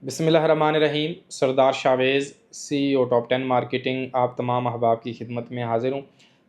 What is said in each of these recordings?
बिस्मिल्लाहिर्रहमानिर्रहीम। सरदार Chavez, CEO top 10 marketing, आप तमाम अहबाब की खिदमत में हाज़िर हूँ।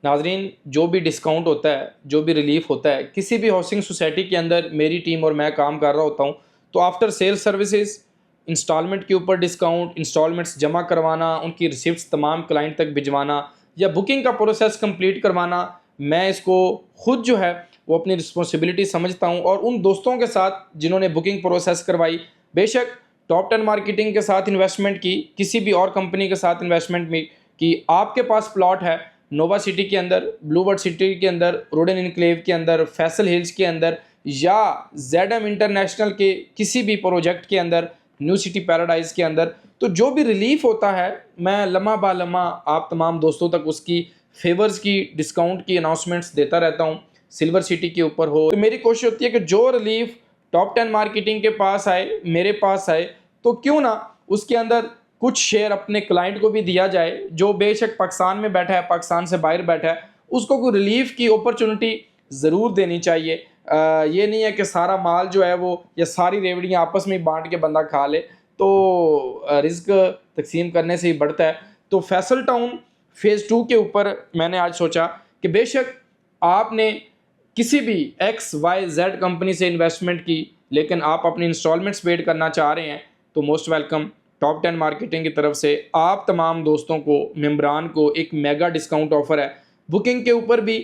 नाज़रीन, जो भी डिस्काउंट होता है, जो भी रिलीफ़ होता है, किसी भी हाउसिंग सोसाइटी के अंदर मेरी टीम और मैं काम कर रहा होता हूँ, तो आफ्टर सेल सर्विसेज इंस्टॉलमेंट के ऊपर डिस्काउंट, इंस्टॉलमेंट्स जमा करवाना, उनकी रिसिप्ट्स तमाम क्लाइंट तक भिजवाना या बुकिंग का प्रोसेस कंप्लीट करवाना, मैं इसको खुद जो है वो अपनी रिस्पॉन्सिबिलिटी समझता हूँ। और उन दोस्तों के साथ जिन्होंने बुकिंग प्रोसेस करवाई, बेशक टॉप 10 मार्केटिंग के साथ इन्वेस्टमेंट की, किसी भी और कंपनी के साथ इन्वेस्टमेंट में की, आपके पास प्लॉट है नोवा सिटी के अंदर, ब्लूबर्ड सिटी के अंदर, रोडन इनक्लेव के अंदर, फैसल हिल्स के अंदर या जेडएम इंटरनेशनल के किसी भी प्रोजेक्ट के अंदर, न्यू सिटी पैराडाइज के अंदर, तो जो भी रिलीफ होता है मैं लम्हा बा लम्हा आप तमाम दोस्तों तक उसकी फेवर्स की, डिस्काउंट की अनाउंसमेंट्स देता रहता हूँ। सिल्वर सिटी के ऊपर हो, तो मेरी कोशिश होती है कि जो रिलीफ टॉप 10 मार्केटिंग के पास आए, मेरे पास आए, तो क्यों ना उसके अंदर कुछ शेयर अपने क्लाइंट को भी दिया जाए जो बेशक पाकिस्तान में बैठा है, पाकिस्तान से बाहर बैठा है, उसको कोई रिलीफ की अपॉर्चुनिटी ज़रूर देनी चाहिए। ये नहीं है कि सारा माल जो है वो या सारी रेवड़ियाँ आपस में बांट के बंदा खा ले, तो रिस्क तकसीम करने से ही बढ़ता है। तो फैसल टाउन फेज़ 2 के ऊपर मैंने आज सोचा कि बेशक आपने किसी भी XYZ कंपनी से इन्वेस्टमेंट की, लेकिन आप अपनी इंस्टॉलमेंट्स पेड करना चाह रहे हैं, तो मोस्ट वेलकम। टॉप 10 मार्केटिंग की तरफ से आप तमाम दोस्तों को, मेंबरान को एक मेगा डिस्काउंट ऑफर है बुकिंग के ऊपर भी,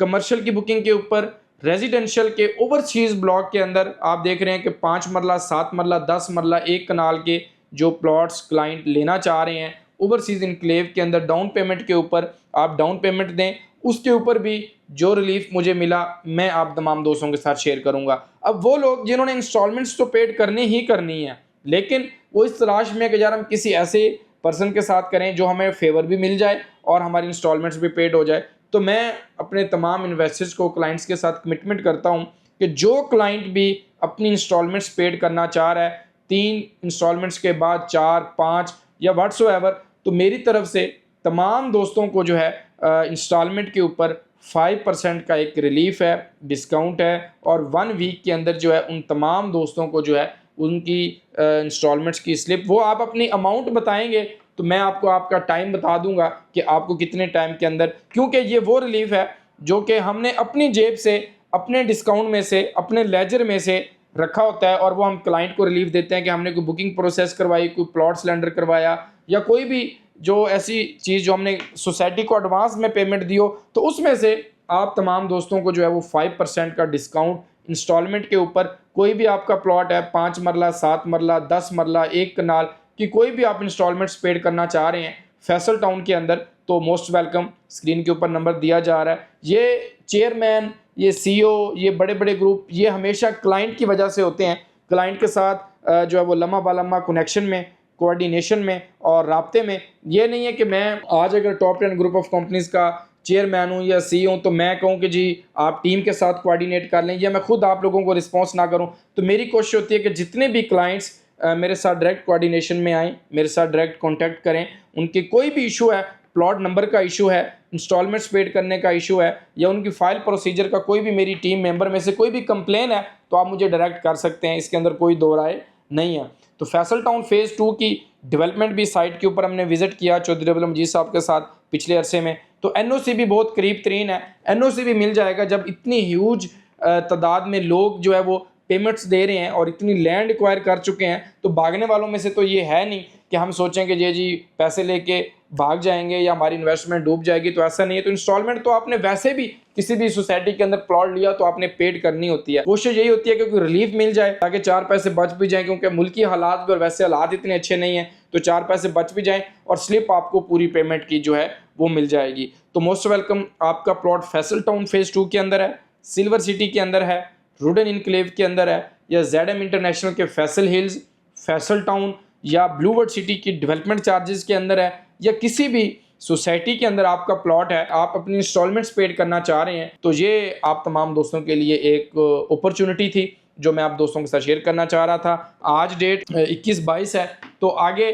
कमर्शियल की बुकिंग के ऊपर, रेजिडेंशियल के ओवरसीज़ ब्लॉक के अंदर आप देख रहे हैं कि 5 मरला, 7 मरला, 10 मरला, 1 कनाल के जो प्लॉट्स क्लाइंट लेना चाह रहे हैं ओवरसीज़ इनक्लेव के अंदर, डाउन पेमेंट के ऊपर आप डाउन पेमेंट दें, उसके ऊपर भी जो रिलीफ मुझे मिला मैं आप तमाम दोस्तों के साथ शेयर करूंगा। अब वो लोग जिन्होंने इंस्टॉलमेंट्स तो पेड करनी ही करनी है, लेकिन वो इस तलाश में कि यार हम किसी ऐसे पर्सन के साथ करें जो हमें फेवर भी मिल जाए और हमारी इंस्टॉलमेंट्स भी पेड हो जाए, तो मैं अपने तमाम इन्वेस्टर्स को, क्लाइंट्स के साथ कमिटमेंट करता हूँ कि जो क्लाइंट भी अपनी इंस्टॉलमेंट्स पेड करना चाह रहा है, 3 इंस्टॉलमेंट्स के बाद 4, 5 या व्हाट्सोएवर, तो मेरी तरफ से तमाम दोस्तों को जो है इंस्टॉलमेंट के ऊपर 5% का एक रिलीफ है, डिस्काउंट है। और 1 वीक के अंदर जो है उन तमाम दोस्तों को जो है उनकी इंस्टॉलमेंट्स की स्लिप, वो आप अपनी अमाउंट बताएंगे तो मैं आपको आपका टाइम बता दूंगा कि आपको कितने टाइम के अंदर, क्योंकि ये वो रिलीफ है जो कि हमने अपनी जेब से, अपने डिस्काउंट में से, अपने लेजर में से रखा होता है, और वो हम क्लाइंट को रिलीफ देते हैं कि हमने कोई बुकिंग प्रोसेस करवाई, कोई प्लॉट सिलेंडर करवाया या कोई भी जो ऐसी चीज़ जो हमने सोसाइटी को एडवांस में पेमेंट दी हो, तो उसमें से आप तमाम दोस्तों को जो है वो 5% का डिस्काउंट इंस्टॉलमेंट के ऊपर। कोई भी आपका प्लॉट है 5 मरला, 7 मरला, 10 मरला, 1 कनाल की, कोई भी आप इंस्टॉलमेंट्स पेड करना चाह रहे हैं फैसल टाउन के अंदर, तो मोस्ट वेलकम। स्क्रीन के ऊपर नंबर दिया जा रहा है। ये चेयरमैन, ये CEO, ये बड़े बड़े ग्रुप, ये हमेशा क्लाइंट की वजह से होते हैं। क्लाइंट के साथ जो है वो लम्हा बालम्हा कनेक्शन में, कोऑर्डिनेशन में और राब्ते में। ये नहीं है कि मैं आज अगर टॉप 10 ग्रुप ऑफ कंपनीज़ का चेयरमैन हूँ या CEO हूँ तो मैं कहूँ कि जी आप टीम के साथ कोऑर्डिनेट कर लें, या मैं खुद आप लोगों को रिस्पॉन्स ना करूँ। तो मेरी कोशिश होती है कि जितने भी क्लाइंट्स मेरे साथ डायरेक्ट कोऑर्डिनेशन में आएँ, मेरे साथ डायरेक्ट कॉन्टैक्ट करें, उनके कोई भी इशू है, प्लॉट नंबर का इशू है, इंस्टॉलमेंट्स पेड करने का इशू है, या उनकी फ़ाइल प्रोसीजर का कोई भी, मेरी टीम मेंबर में से कोई भी कंप्लेन है, तो आप मुझे डायरेक्ट कर सकते हैं, इसके अंदर कोई दो राय नहीं है। तो फैसल टाउन फेज़ 2 की डेवलपमेंट भी साइट के ऊपर हमने विजिट किया चौधरी अब्दुल मजीद साहब के साथ पिछले अरसे में। तो NOC भी बहुत करीब तरीन है, NOC भी मिल जाएगा जब इतनी ह्यूज तादाद में लोग जो है वो पेमेंट्स दे रहे हैं और इतनी लैंड एक्वायर कर चुके हैं। तो भागने वालों में से तो ये है नहीं कि हम सोचें कि जी पैसे लेके भाग जाएंगे या हमारी इन्वेस्टमेंट डूब जाएगी, तो ऐसा नहीं है। तो इंस्टॉलमेंट तो आपने वैसे भी किसी भी सोसाइटी के अंदर प्लॉट लिया तो आपने पेड करनी होती है। कोशिश यही होती है कि कोई रिलीफ मिल जाए ताकि 4 पैसे बच भी जाएं, क्योंकि मुल्की हालात भी और वैसे हालात इतने अच्छे नहीं हैं, तो 4 पैसे बच भी जाएं और स्लिप आपको पूरी पेमेंट की जो है वो मिल जाएगी। तो मोस्ट वेलकम। आपका प्लॉट फैसल टाउन फेज़ 2 के अंदर है, सिल्वर सिटी के अंदर है, रोडन इनक्लेव के अंदर है, या ZM इंटरनेशनल के फैसल हिल्स, फैसल टाउन या ब्लूबर्ड सिटी की डेवलपमेंट चार्जेस के अंदर है, या किसी भी सोसाइटी के अंदर आपका प्लॉट है, आप अपनी इंस्टॉलमेंट्स पेड करना चाह रहे हैं, तो ये आप तमाम दोस्तों के लिए एक अपॉर्चुनिटी थी जो मैं आप दोस्तों के साथ शेयर करना चाह रहा था। आज डेट 21-22 है, तो आगे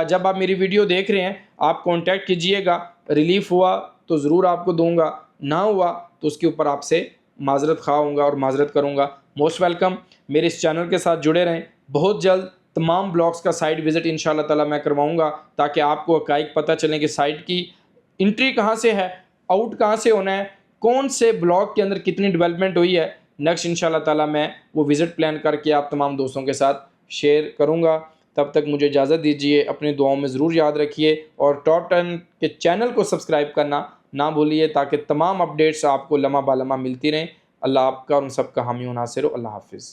जब आप मेरी वीडियो देख रहे हैं आप कांटेक्ट कीजिएगा। रिलीफ हुआ तो ज़रूर आपको दूंगा, ना हुआ तो उसके ऊपर आपसे माजरत खा होऊंगा और माजरत करूँगा। मोस्ट वेलकम, मेरे इस चैनल के साथ जुड़े रहें। बहुत जल्द तमाम ब्लॉग्स का साइट विज़िट इंशाल्लाह ताला मैं करवाऊँगा, ताकि आपको हक़ाइक़ पता चलें कि साइट की एंट्री कहाँ से है, आउट कहाँ से होना है, कौन से ब्लॉग के अंदर कितनी डेवलपमेंट हुई है। नेक्स्ट इंशाल्लाह ताला मैं वो विज़िट प्लान करके आप तमाम दोस्तों के साथ शेयर करूँगा। तब तक मुझे इजाज़त दीजिए, अपनी दुआओं में ज़रूर याद रखिए और टॉप 10 के चैनल को सब्सक्राइब करना ना भूलिए, ताकि तमाम अपडेट्स आपको लम्हा बा लम्हा मिलती रहें। अल्लाह आपका और उन सब का हामी व नासिर हो। अल्लाह हाफ़िज़।